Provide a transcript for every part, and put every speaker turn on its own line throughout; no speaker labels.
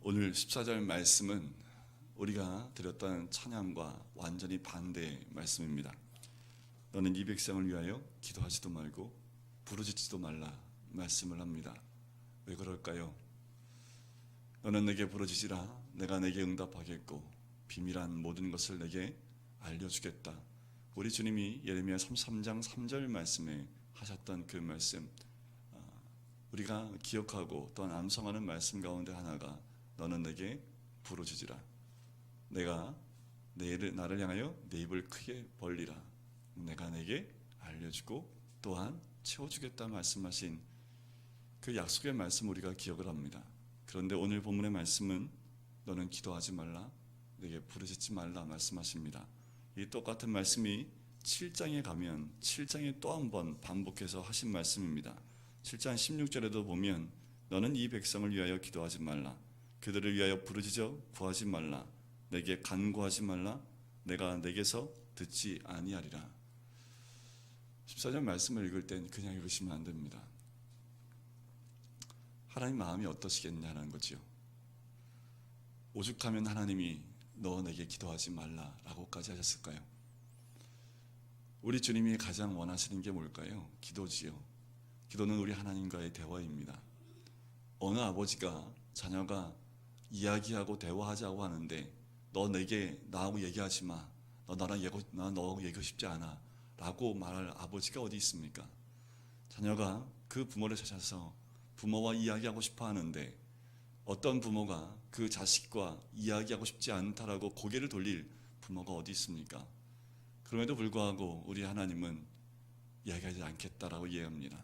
오늘 14절 말씀은 우리가 드렸던 찬양과 완전히 반대의 말씀입니다. 너는 이 백성을 위하여 기도하지도 말고 부르짖지도 말라 말씀을 합니다. 왜 그럴까요? 너는 내게 부르짖으라 내가 내게 응답하겠고 비밀한 모든 것을 내게 알려주겠다. 우리 주님이 예레미야 33장 3절 말씀에 하셨던 그 말씀, 우리가 기억하고 또한 암송하는 말씀 가운데 하나가 너는 내게 부르짖으라 내가 나를 향하여 내 입을 크게 벌리라 내가 내게 알려주고 또한 채워주겠다 말씀하신 그 약속의 말씀 우리가 기억을 합니다. 그런데 오늘 본문의 말씀은 너는 기도하지 말라 내게 부르짖지 말라 말씀하십니다. 이 똑같은 말씀이 7장에 가면 7장에 또 한 번 반복해서 하신 말씀입니다. 7장 16절에도 보면 너는 이 백성을 위하여 기도하지 말라 그들을 위하여 부르짖어 구하지 말라 내게 간구하지 말라 내가 내게서 듣지 아니하리라. 14절 말씀을 읽을 땐 그냥 읽으시면 안 됩니다. 하나님 마음이 어떠시겠냐는 거죠. 오죽하면 하나님이 너 내게 기도하지 말라라고까지 하셨을까요? 우리 주님이 가장 원하시는 게 뭘까요? 기도지요. 기도는 우리 하나님과의 대화입니다. 어느 아버지가 자녀가 이야기하고 대화하자고 하는데 너 내게 나하고 얘기하지 마. 나 너하고 얘기하고 싶지 않아. 라고 말할 아버지가 어디 있습니까? 자녀가 그 부모를 찾아서 부모와 이야기하고 싶어 하는데 어떤 부모가 그 자식과 이야기하고 싶지 않다라고 고개를 돌릴 부모가 어디 있습니까? 그럼에도 불구하고 우리 하나님은 이야기하지 않겠다라고 이야기합니다.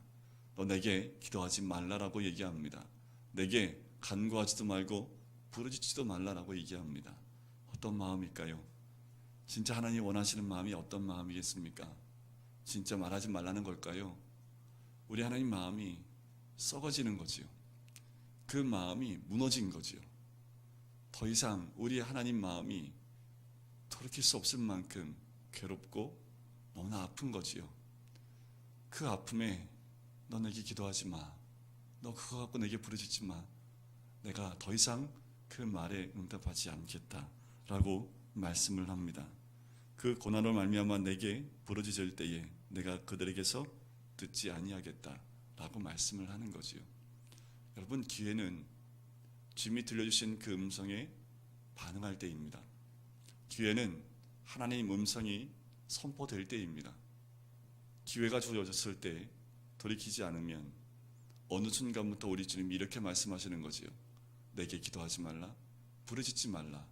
너 내게 기도하지 말라라고 얘기합니다. 내게 간구하지도 말고 부르짖지도 말라라고 얘기합니다. 어떤 마음일까요? 진짜 하나님 원하시는 마음이 어떤 마음이겠습니까? 진짜 말하지 말라는 걸까요? 우리 하나님 마음이 썩어지는 거지요. 그 마음이 무너진 거지요. 더 이상 우리 하나님 마음이 돌이킬 수 없을 만큼 괴롭고 너무나 아픈 거지요. 그 아픔에 너 내게 기도하지 마. 너 그거 갖고 내게 부르짖지 마. 내가 더 이상 그 말에 응답하지 않겠다라고 말씀을 합니다. 그 고난으로 말미암아 내게 부르짖을 때에 내가 그들에게서 듣지 아니하겠다라고 말씀을 하는 거지요. 여러분, 기회는 주님이 들려주신 그 음성에 반응할 때입니다. 기회는 하나님의 음성이 선포될 때입니다. 기회가 주어졌을 때 돌이키지 않으면 어느 순간부터 우리 주님이 이렇게 말씀하시는 거지요. 내게 기도하지 말라, 부르짖지 말라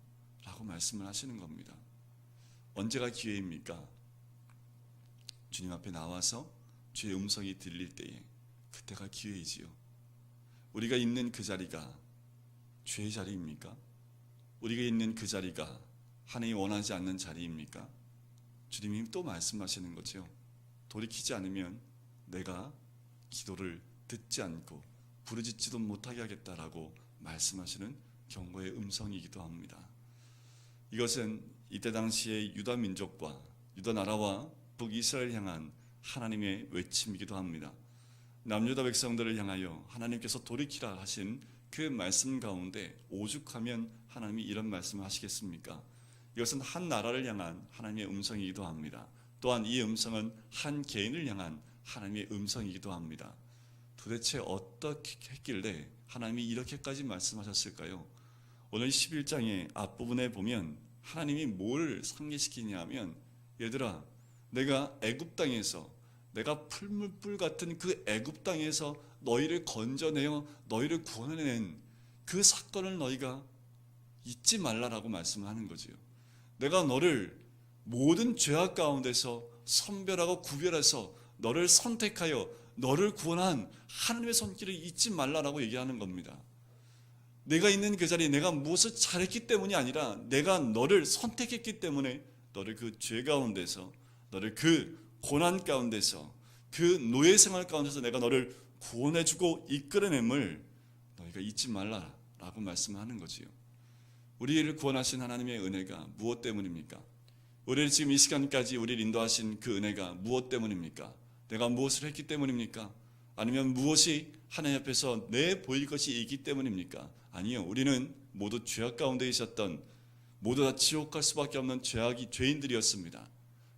라고 말씀을 하시는 겁니다. 언제가 기회입니까? 주님 앞에 나와서 주의 음성이 들릴 때에 그때가 기회이지요. 우리가 있는 그 자리가 죄의 자리입니까? 우리가 있는 그 자리가 하나님이 원하지 않는 자리입니까? 주님이 또 말씀하시는 거죠. 돌이키지 않으면 내가 기도를 듣지 않고 부르짖지도 못하게 하겠다라고 말씀하시는 경고의 음성이기도 합니다. 이것은 이때 당시의 유다 민족과 유다 나라와 북이스라엘 향한 하나님의 외침이기도 합니다. 남유다 백성들을 향하여 하나님께서 돌이키라 하신 그 말씀 가운데 오죽하면 하나님이 이런 말씀을 하시겠습니까? 이것은 한 나라를 향한 하나님의 음성이기도 합니다. 또한 이 음성은 한 개인을 향한 하나님의 음성이기도 합니다. 도대체 어떻게 했길래 하나님이 이렇게까지 말씀하셨을까요? 오늘 11장의 앞부분에 보면 하나님이 뭘 상기시키냐면 얘들아 내가 애굽 땅에서 내가 풀물불 같은 그 애굽 땅에서 너희를 건져내어 너희를 구원해낸 그 사건을 너희가 잊지 말라라고 말씀을 하는 거지요. 내가 너를 모든 죄악 가운데서 선별하고 구별해서 너를 선택하여 너를 구원한 하나님의 손길을 잊지 말라라고 얘기하는 겁니다. 내가 있는 그 자리에 내가 무엇을 잘했기 때문이 아니라 내가 너를 선택했기 때문에 너를 그 죄 가운데서 너를 그 고난 가운데서 그 노예 생활 가운데서 내가 너를 구원해주고 이끌어냄을 너희가 잊지 말라라고 말씀하는 거지요. 우리를 구원하신 하나님의 은혜가 무엇 때문입니까? 우리를 지금 이 시간까지 우리를 인도하신 그 은혜가 무엇 때문입니까? 내가 무엇을 했기 때문입니까? 아니면 무엇이 하나님 앞에서 내 보일 것이 있기 때문입니까? 아니요. 우리는 모두 죄악 가운데 있었던, 모두 다 지옥 갈 수밖에 없는 죄인들이었습니다.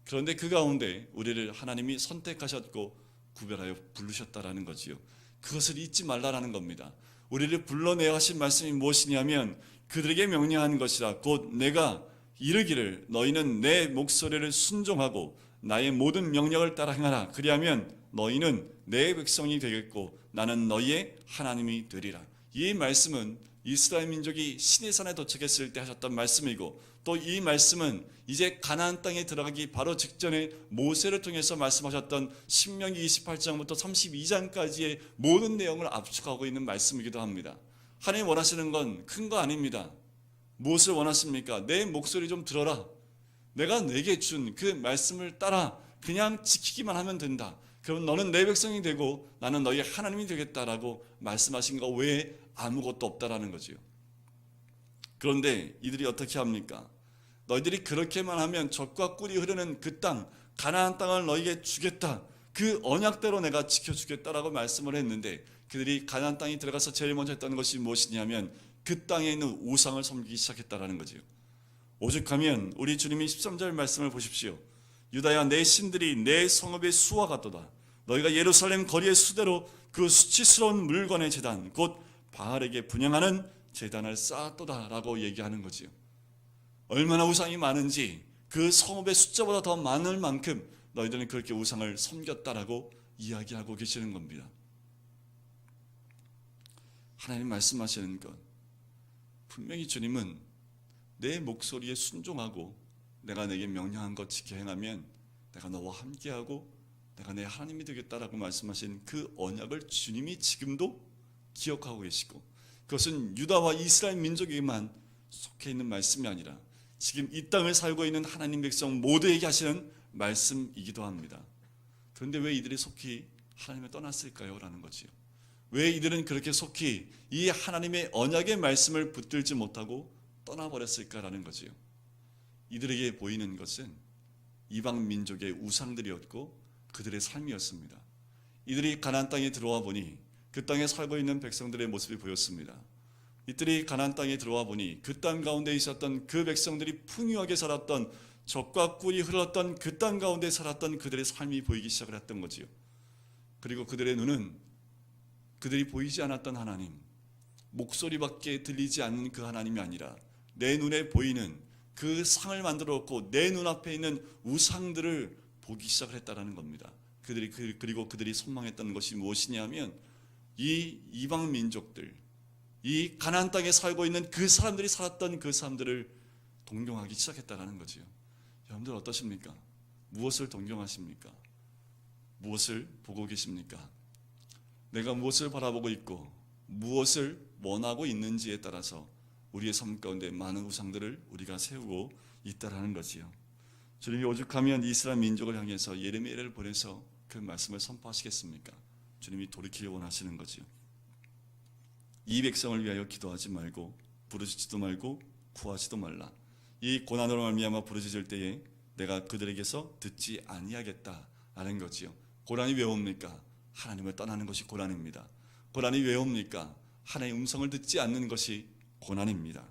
그런데 그 가운데 우리를 하나님이 선택하셨고 구별하여 부르셨다라는 거지요. 그것을 잊지 말라라는 겁니다. 우리를 불러내어 하신 말씀이 무엇이냐면 그들에게 명령한 것이라 곧 내가 이르기를 너희는 내 목소리를 순종하고 나의 모든 명령을 따라 행하라. 그리하면 너희는 내 백성이 되겠고 나는 너희의 하나님이 되리라. 이 말씀은 이스라엘 민족이 시내산에 도착했을 때 하셨던 말씀이고, 또 이 말씀은 이제 가나안 땅에 들어가기 바로 직전에 모세를 통해서 말씀하셨던 신명기 28장부터 32장까지의 모든 내용을 압축하고 있는 말씀이기도 합니다. 하나님 원하시는 건 큰 거 아닙니다. 무엇을 원하십니까? 내 목소리 좀 들어라. 내가 내게 준 그 말씀을 따라 그냥 지키기만 하면 된다. 그럼 너는 내 백성이 되고 나는 너희 하나님이 되겠다라고 말씀하신 거 외에 아무것도 없다라는 거지요. 그런데 이들이 어떻게 합니까? 너희들이 그렇게만 하면 젖과 꿀이 흐르는 그 땅, 가나안 땅을 너희에게 주겠다. 그 언약대로 내가 지켜주겠다라고 말씀을 했는데, 그들이 가나안 땅에 들어가서 제일 먼저 했던 것이 무엇이냐면 그 땅에 있는 우상을 섬기기 시작했다라는 거지요. 오죽하면 우리 주님이 13절 말씀을 보십시오. 유다야, 내 신들이 내 성읍의 수와 같도다. 너희가 예루살렘 거리의 수대로 그 수치스러운 물건의 제단 곧 바알에게 분향하는 제단을 쌓았도다 라고 얘기하는 거지요. 얼마나 우상이 많은지 그 성읍의 숫자보다 더 많을 만큼 너희들은 그렇게 우상을 섬겼다라고 이야기하고 계시는 겁니다. 하나님 말씀하시는 것, 분명히 주님은 내 목소리에 순종하고 내가 내게 명령한 것 지켜 행하면 내가 너와 함께하고 내가 내 하나님이 되겠다라고 말씀하신 그 언약을 주님이 지금도 기억하고 계시고, 그것은 유다와 이스라엘 민족에게만 속해 있는 말씀이 아니라 지금 이 땅을 살고 있는 하나님 백성 모두에게 하시는 말씀이기도 합니다. 그런데 왜 이들이 속히 하나님을 떠났을까요? 라는 거지요. 왜 이들은 그렇게 속히 이 하나님의 언약의 말씀을 붙들지 못하고 떠나버렸을까라는 거지요. 이들에게 보이는 것은 이방 민족의 우상들이었고 그들의 삶이었습니다. 이들이 가나안 땅에 들어와 보니 그 땅에 살고 있는 백성들의 모습이 보였습니다. 이들이 가나안 땅에 들어와 보니 그 땅 가운데 있었던 그 백성들이 풍요하게 살았던, 젖과 꿀이 흘렀던 그 땅 가운데 살았던 그들의 삶이 보이기 시작을 했던 거지요. 그리고 그들의 눈은 그들이 보이지 않았던 하나님, 목소리밖에 들리지 않는 그 하나님이 아니라 내 눈에 보이는 그 상을 만들었고 내 눈앞에 있는 우상들을 보기 시작을 했다라는 겁니다. 그리고 그들이 선망했던 것이 무엇이냐면 이 이방 민족들, 이 가나안 땅에 살고 있는 그 사람들이 살았던 그 사람들을 동경하기 시작했다라는 거지요. 여러분들 어떠십니까? 무엇을 동경하십니까? 무엇을 보고 계십니까? 내가 무엇을 바라보고 있고 무엇을 원하고 있는지에 따라서 우리의 삶 가운데 많은 우상들을 우리가 세우고 있다라는 거지요. 주님이 오죽하면 이스라엘 민족을 향해서 예레미야를 보내서 그 말씀을 선포하시겠습니까? 주님이 돌이키길 원하시는 거지요. 이 백성을 위하여 기도하지 말고 부르짖지도 말고 구하지도 말라. 이 고난으로 말미암아 부르짖을 때에 내가 그들에게서 듣지 아니하겠다라는 거지요. 고난이 왜 옵니까? 하나님을 떠나는 것이 고난입니다. 고난이 왜 옵니까? 하나님의 음성을 듣지 않는 것이 고난입니다.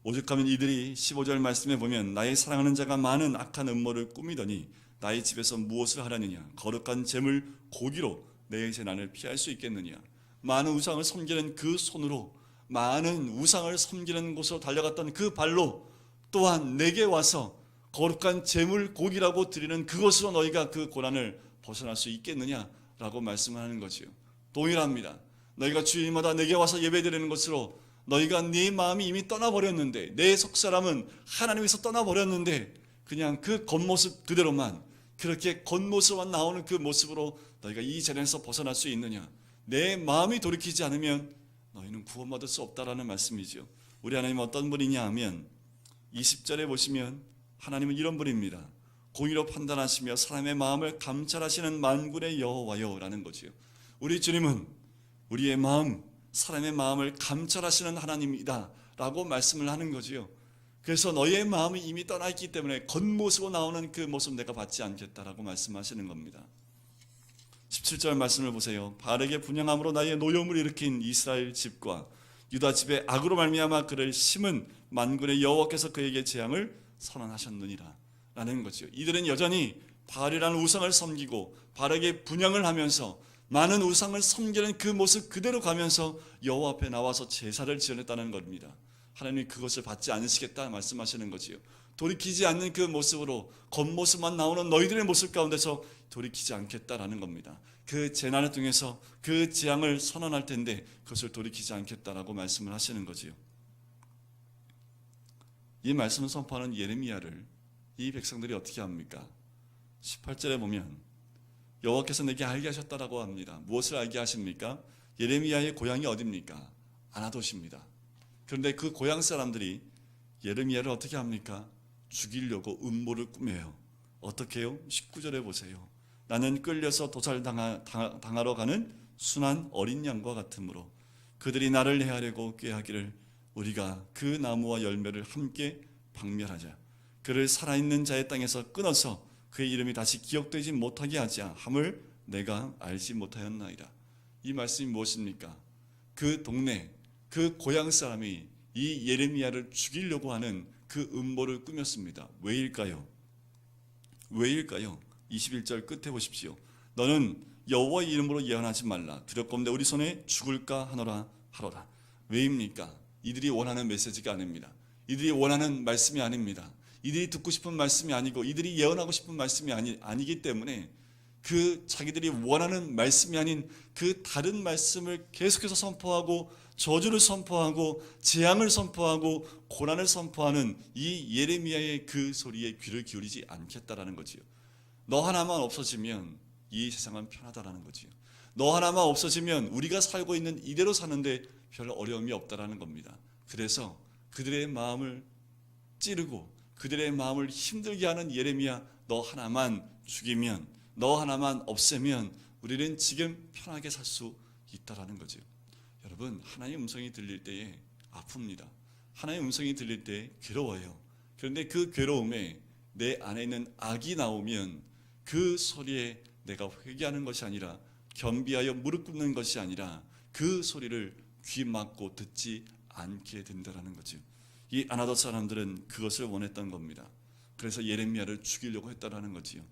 오죽하면 이들이 15절 말씀에 보면 나의 사랑하는 자가 많은 악한 음모를 꾸미더니 나의 집에서 무엇을 하려느냐? 거룩한 재물 고기로 내 재난을 피할 수 있겠느냐? 많은 우상을 섬기는 그 손으로, 많은 우상을 섬기는 곳으로 달려갔던 그 발로 또한 내게 와서 거룩한 재물 고기라고 드리는 그것으로 너희가 그 고난을 벗어날 수 있겠느냐라고 말씀하는 거지요. 동일합니다. 너희가 주일마다 내게 와서 예배드리는 것으로 너희가 네 마음이 이미 떠나버렸는데, 내 속사람은 하나님에서 떠나버렸는데 그냥 그 겉모습 그대로만, 그렇게 겉모습만 나오는 그 모습으로 너희가 이 자리에서 벗어날 수 있느냐? 내 마음이 돌이키지 않으면 너희는 구원받을 수 없다라는 말씀이죠. 우리 하나님은 어떤 분이냐 하면 20절에 보시면 하나님은 이런 분입니다. 공의로 판단하시며 사람의 마음을 감찰하시는 만군의 여호와여라는 거지요. 우리 주님은 우리의 마음, 사람의 마음을 감찰하시는 하나님이다 라고 말씀을 하는 거지요. 그래서 너희의 마음이 이미 떠나 있기 때문에 겉모습으로 나오는 그 모습 내가 받지 않겠다라고 말씀하시는 겁니다. 17절 말씀을 보세요. 바알에게 분향함으로 나의 노여움을 일으킨 이스라엘 집과 유다 집에 악으로 말미암아 그를 심은 만군의 여호와께서 그에게 재앙을 선언하셨느니라 라는 거죠. 이들은 여전히 바알이라는 우상을 섬기고 바알에게 분향을 하면서 많은 우상을 섬기는 그 모습 그대로 가면서 여호와 앞에 나와서 제사를 지어냈다는 겁니다. 하나님이 그것을 받지 않으시겠다 말씀하시는 거지요. 돌이키지 않는 그 모습으로 겉모습만 나오는 너희들의 모습 가운데서 돌이키지 않겠다라는 겁니다. 그 재난을 통해서 그 재앙을 선언할 텐데 그것을 돌이키지 않겠다라고 말씀을 하시는 거지요. 이 말씀을 선포하는 예레미야를 이 백성들이 어떻게 합니까? 18절에 보면 여호와께서 내게 알게 하셨다라고 합니다. 무엇을 알게 하십니까? 예레미야의 고향이 어디입니까? 아나돗입니다. 그런데 그 고향 사람들이 예레미야를 어떻게 합니까? 죽이려고 음모를 꾸며요. 어떻게 해요? 19절에 보세요. 나는 끌려서 도살당하러 가는 순한 어린 양과 같으므로 그들이 나를 해하려고 꾀하기를 우리가 그 나무와 열매를 함께 박멸하자. 그를 살아있는 자의 땅에서 끊어서 그의 이름이 다시 기억되지 못하게 하자 함을 내가 알지 못하였나이다. 이 말씀이 무엇입니까? 그 동네, 그 고향 사람이 이 예레미야를 죽이려고 하는 그 음모를 꾸몄습니다. 왜일까요? 왜일까요? 21절 끝에 보십시오. 너는 여호와의 이름으로 예언하지 말라. 두렵건대 우리 손에 죽을까 하노라. 왜입니까? 이들이 원하는 메시지가 아닙니다. 이들이 원하는 말씀이 아닙니다. 이들이 듣고 싶은 말씀이 아니고 이들이 예언하고 싶은 말씀이 아니기 때문에 그 자기들이 원하는 말씀이 아닌 그 다른 말씀을 계속해서 선포하고 저주를 선포하고 재앙을 선포하고 고난을 선포하는 이 예레미야의 그 소리에 귀를 기울이지 않겠다라는 거지요. 너 하나만 없어지면 이 세상은 편하다라는 거지요. 너 하나만 없어지면 우리가 살고 있는 이대로 사는데 별 어려움이 없다라는 겁니다. 그래서 그들의 마음을 찌르고 그들의 마음을 힘들게 하는 예레미야, 너 하나만 죽이면, 너 하나만 없애면 우리는 지금 편하게 살 수 있다라는 거죠. 여러분, 하나님의 음성이 들릴 때에 아픕니다. 하나님의 음성이 들릴 때 괴로워요. 그런데 그 괴로움에 내 안에 있는 악이 나오면 그 소리에 내가 회개하는 것이 아니라 겸비하여 무릎 꿇는 것이 아니라 그 소리를 귀 막고 듣지 않게 된다라는 거죠. 이 아나돗 사람들은 그것을 원했던 겁니다. 그래서 예레미야를 죽이려고 했다라는 거지요.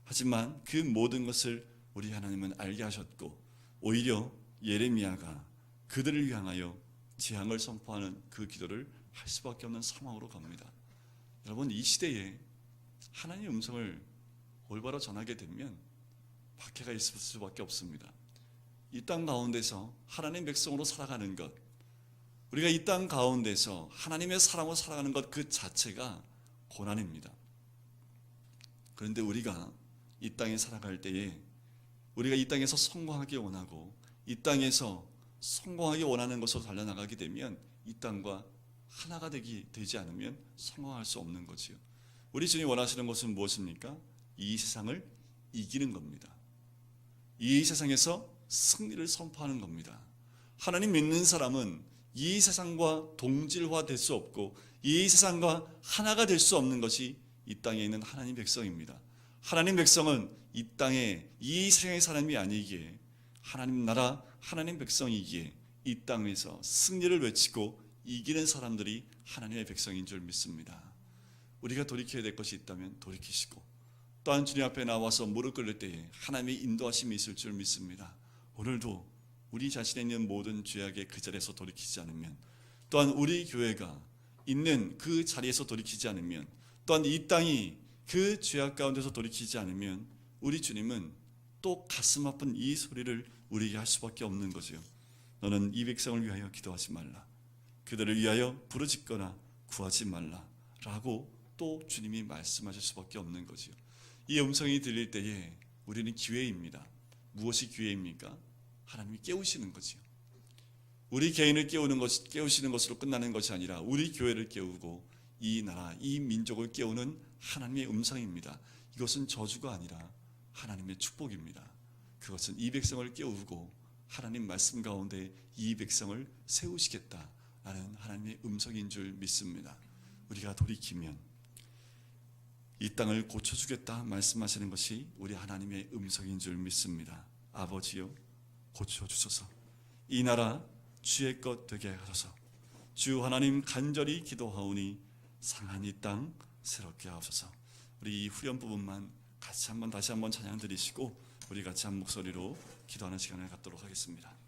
하지만 그 모든 것을 우리 하나님은 알게 하셨고 오히려 예레미야가 그들을 향하여 재앙을 선포하는 그 기도를 할 수밖에 없는 상황으로 갑니다. 여러분, 이 시대에 하나님의 음성을 올바로 전하게 되면 박해가 있을 수밖에 없습니다. 이 땅 가운데서 하나님의 백성으로 살아가는 것, 우리가 이 땅 가운데서 하나님의 사랑으로 살아가는 것 그 자체가 고난입니다. 그런데 우리가 이 땅에 살아갈 때에 우리가 이 땅에서 성공하기 원하고 이 땅에서 성공하기 원하는 것으로 달려나가게 되면 이 땅과 하나가 되지 않으면 성공할 수 없는 거지요. 우리 주님 원하시는 것은 무엇입니까? 이 세상을 이기는 겁니다. 이 세상에서 승리를 선포하는 겁니다. 하나님 믿는 사람은 이 세상과 동질화될 수 없고 이 세상과 하나가 될 수 없는 것이 이 땅에 있는 하나님 백성입니다. 하나님 백성은 이 땅에 이 세상의 사람이 아니기에 하나님 나라 하나님 백성이기에 이 땅에서 승리를 외치고 이기는 사람들이 하나님의 백성인 줄 믿습니다. 우리가 돌이켜야 될 것이 있다면 돌이키시고 또한 주님 앞에 나와서 무릎 꿇을 때에 하나님의 인도하심이 있을 줄 믿습니다. 오늘도 우리 자신에 있는 모든 죄악의 그 자리에서 돌이키지 않으면, 또한 우리 교회가 있는 그 자리에서 돌이키지 않으면, 또한 이 땅이 그 죄악 가운데서 돌이키지 않으면 우리 주님은 또 가슴 아픈 이 소리를 우리에게 할 수밖에 없는 거죠. 너는 이 백성을 위하여 기도하지 말라. 그들을 위하여 부르짖거나 구하지 말라. 라고 또 주님이 말씀하실 수밖에 없는 거죠. 이 음성이 들릴 때에 우리는 기회입니다. 무엇이 기회입니까? 하나님이 깨우시는 거지요. 우리 개인을 깨우시는 것으로 끝나는 것이 아니라 우리 교회를 깨우고 이 나라, 이 민족을 깨우는 하나님의 음성입니다. 이것은 저주가 아니라 하나님의 축복입니다. 그것은 이 백성을 깨우고 하나님 말씀 가운데 이 백성을 세우시겠다라는 하나님의 음성인 줄 믿습니다. 우리가 돌이키면 이 땅을 고쳐주겠다 말씀하시는 것이 우리 하나님의 음성인 줄 믿습니다. 아버지요, 고쳐주소서. 이 나라 주의 것 되게 하소서. 주 하나님 간절히 기도하오니 상한 이 땅 새롭게 하옵소서. 우리 이 후렴 부분만 같이 다시 한번 찬양 드리시고 우리 같이 한 목소리로 기도하는 시간을 갖도록 하겠습니다.